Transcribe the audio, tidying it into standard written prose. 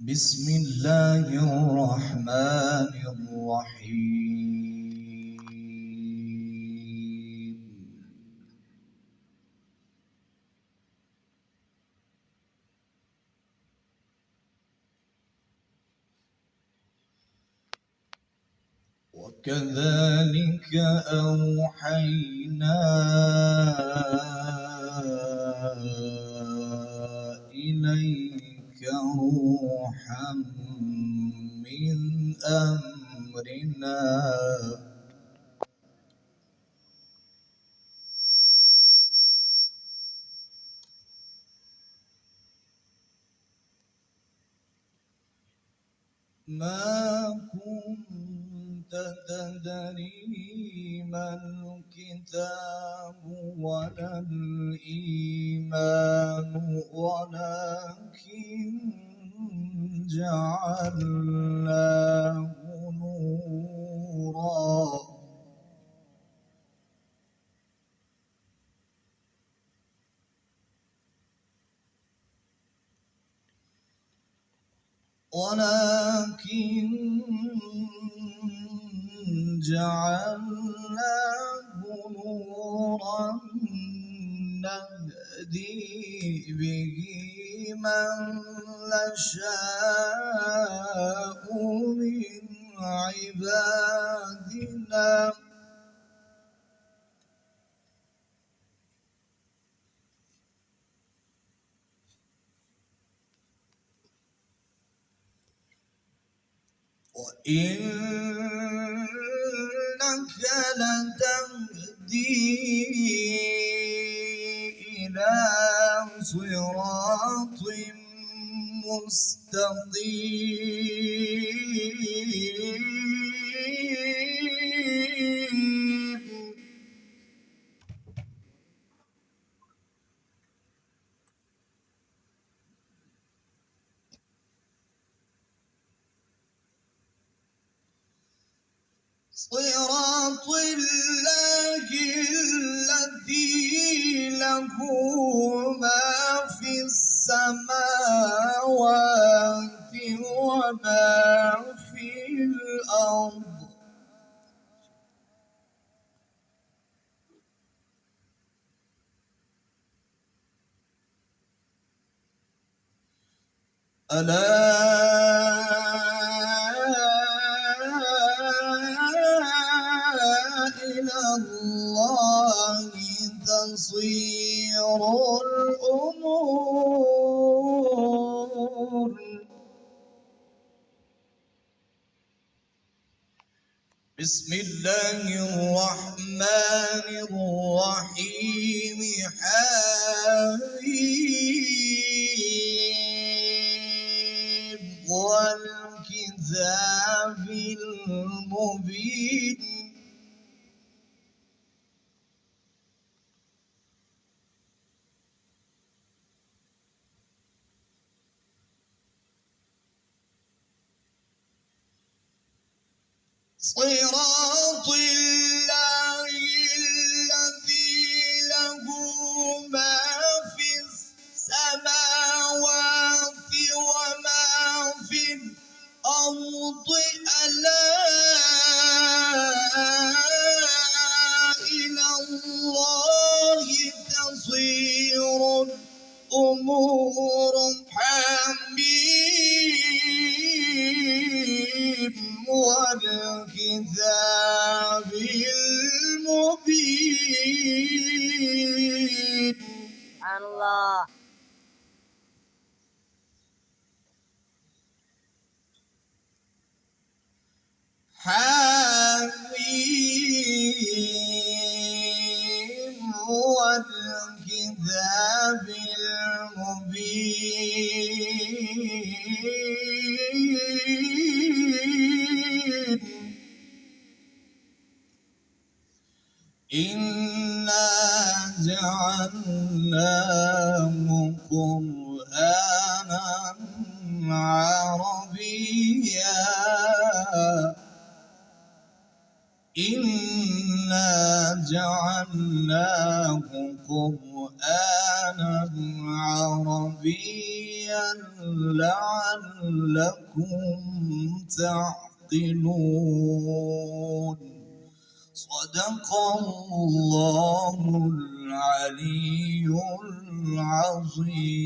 بسم الله الرحمن الرحيم. وكذلك أوحينا إليك روحا من أمرنا ما كنت تدري ما الكتاب ولا الإيمان ولكن جعلناه نورا نهدي به من نشاء من عبادنا وإنك لتهدي إلى صراط مستقيم صراط الله الذي له ما في السماوات وما في الأرض ألا إلى الله تصير الأمور بسم الله الرحمن الرحيم حميم والكتاب المبين صراط الله الذي له ما في السماوات وما في الأرض ألا إلى الله تصير الأمور حميم والكتاب المبين الله حميم والكتاب المبين إنا جعلناه قرآنا عربيا إنا جعلناه قرآنا لسانا عربيا لعلكم تعقلون. صدق الله العلي العظيم.